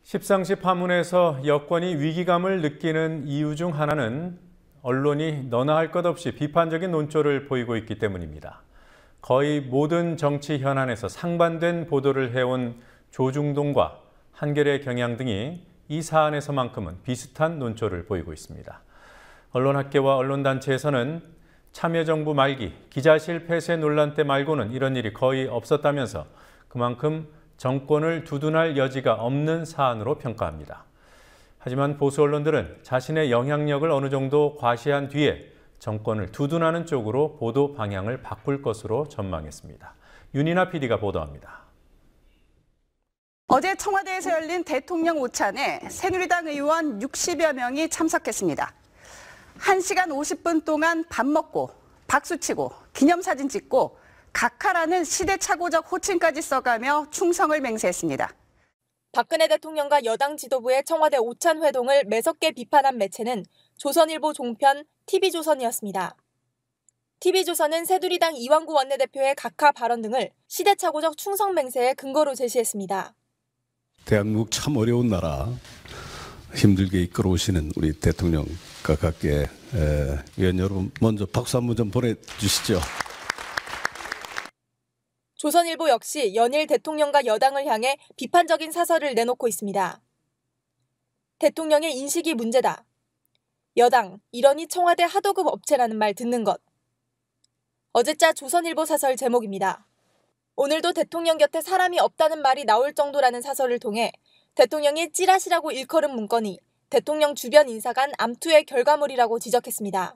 십상시 파문에서 여권이 위기감을 느끼는 이유 중 하나는 언론이 너나 할 것 없이 비판적인 논조를 보이고 있기 때문입니다. 거의 모든 정치 현안에서 상반된 보도를 해온 조중동과 한겨레 경향 등이 이 사안에서만큼은 비슷한 논조를 보이고 있습니다. 언론학계와 언론단체에서는 참여정부 말기, 기자실 폐쇄 논란 때 말고는 이런 일이 거의 없었다면서 그만큼 정권을 두둔할 여지가 없는 사안으로 평가합니다. 하지만 보수 언론들은 자신의 영향력을 어느 정도 과시한 뒤에 정권을 두둔하는 쪽으로 보도 방향을 바꿀 것으로 전망했습니다. 윤이나 PD가 보도합니다. 어제 청와대에서 열린 대통령 오찬에 새누리당 의원 60여 명이 참석했습니다. 1시간 50분 동안 밥 먹고 박수치고 기념사진 찍고 각하라는 시대착오적 호칭까지 써가며 충성을 맹세했습니다. 박근혜 대통령과 여당 지도부의 청와대 오찬 회동을 매섭게 비판한 매체는 조선일보 종편 TV조선이었습니다. TV조선은 새누리당 이완구 원내대표의 각하 발언 등을 시대착오적 충성 맹세의 근거로 제시했습니다. 대한민국 참 어려운 나라 힘들게 이끌어오시는 우리 대통령 각하께 위원 여러분 먼저 박수 한번 좀 보내주시죠. 조선일보 역시 연일 대통령과 여당을 향해 비판적인 사설을 내놓고 있습니다. 대통령의 인식이 문제다. 여당, 이러니 청와대 하도급 업체라는 말 듣는 것. 어제자 조선일보 사설 제목입니다. 오늘도 대통령 곁에 사람이 없다는 말이 나올 정도라는 사설을 통해 대통령이 찌라시라고 일컬은 문건이 대통령 주변 인사 간 암투의 결과물이라고 지적했습니다.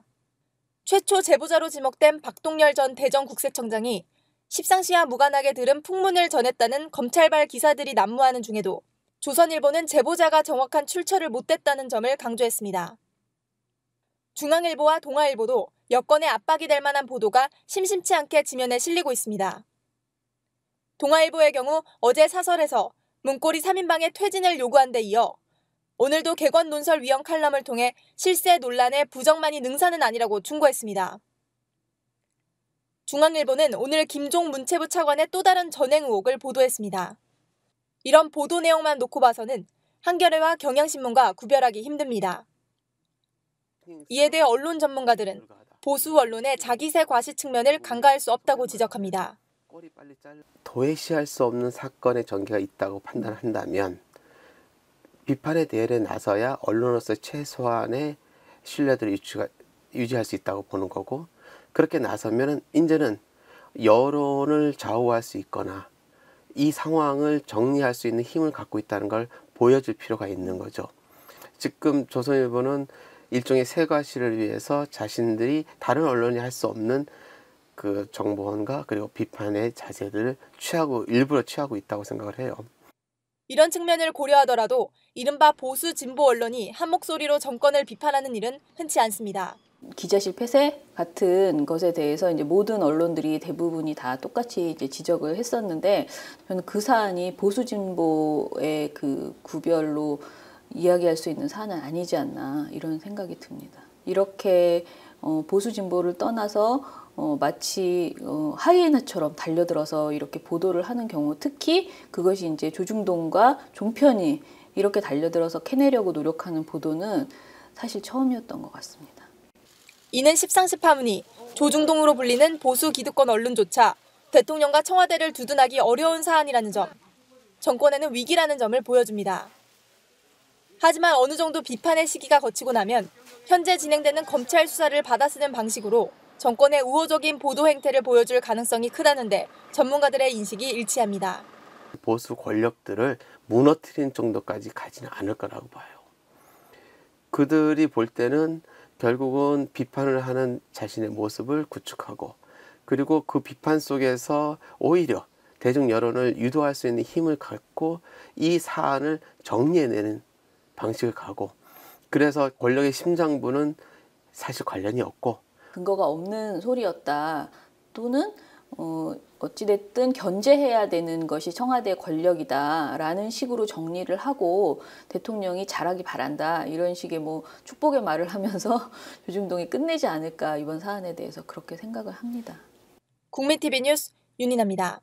최초 제보자로 지목된 박동열 전 대전국세청장이 십상시와 무관하게 들은 풍문을 전했다는 검찰발 기사들이 난무하는 중에도 조선일보는 제보자가 정확한 출처를 못 댔다는 점을 강조했습니다. 중앙일보와 동아일보도 여권의 압박이 될 만한 보도가 심심치 않게 지면에 실리고 있습니다. 동아일보의 경우 어제 사설에서 문고리 3인방의 퇴진을 요구한 데 이어 오늘도 개건 논설 위원 칼럼을 통해 실세 논란에 부정만이 능사는 아니라고 충고했습니다. 중앙일보는 오늘 김종 문체부 차관의 또 다른 전행 의혹을 보도했습니다. 이런 보도 내용만 놓고 봐서는 한겨레와 경향신문과 구별하기 힘듭니다. 이에 대해 언론 전문가들은 보수 언론의 자기세 과시 측면을 간과할 수 없다고 지적합니다. 도외시할 수 없는 사건의 전개가 있다고 판단한다면 비판의 대열에 나서야 언론으로서 최소한의 신뢰도를 유지할 수 있다고 보는 거고, 그렇게 나서면은 이제는 여론을 좌우할 수 있거나 이 상황을 정리할 수 있는 힘을 갖고 있다는 걸 보여줄 필요가 있는 거죠. 지금 조선일보는 일종의 세과시를 위해서 자신들이 다른 언론이 할 수 없는 그 정보원과 그리고 비판의 자세들을 일부러 취하고 있다고 생각을 해요. 이런 측면을 고려하더라도 이른바 보수 진보 언론이 한 목소리로 정권을 비판하는 일은 흔치 않습니다. 기자실 폐쇄 같은 것에 대해서 이제 모든 언론들이 대부분이 다 똑같이 이제 지적을 했었는데, 저는 그 사안이 보수 진보의 그 구별로 이야기할 수 있는 사안은 아니지 않나 이런 생각이 듭니다. 이렇게 보수 진보를 떠나서 마치 하이에나처럼 달려들어서 이렇게 보도를 하는 경우, 특히 그것이 이제 조중동과 종편이 이렇게 달려들어서 캐내려고 노력하는 보도는 사실 처음이었던 것 같습니다. 이는 십상시 파문이 조중동으로 불리는 보수 기득권 언론조차 대통령과 청와대를 두둔하기 어려운 사안이라는 점, 정권에는 위기라는 점을 보여줍니다. 하지만 어느 정도 비판의 시기가 거치고 나면 현재 진행되는 검찰 수사를 받아쓰는 방식으로 정권의 우호적인 보도 행태를 보여줄 가능성이 크다는데 전문가들의 인식이 일치합니다. 보수 권력들을 무너뜨리는 정도까지 가지는 않을 거라고 봐요. 그들이 볼 때는 결국은 비판을 하는 자신의 모습을 구축하고, 그리고 그 비판 속에서 오히려 대중 여론을 유도할 수 있는 힘을 갖고 이 사안을 정리해내는 방식을 가고, 그래서 권력의 심장부는 사실 관련이 없고 근거가 없는 소리였다, 또는 어찌됐든 견제해야 되는 것이 청와대 권력이다라는 식으로 정리를 하고 대통령이 잘하기 바란다 이런 식의 축복의 말을 하면서 조중동이 끝내지 않을까, 이번 사안에 대해서 그렇게 생각을 합니다. 국민TV 뉴스 윤인아입니다.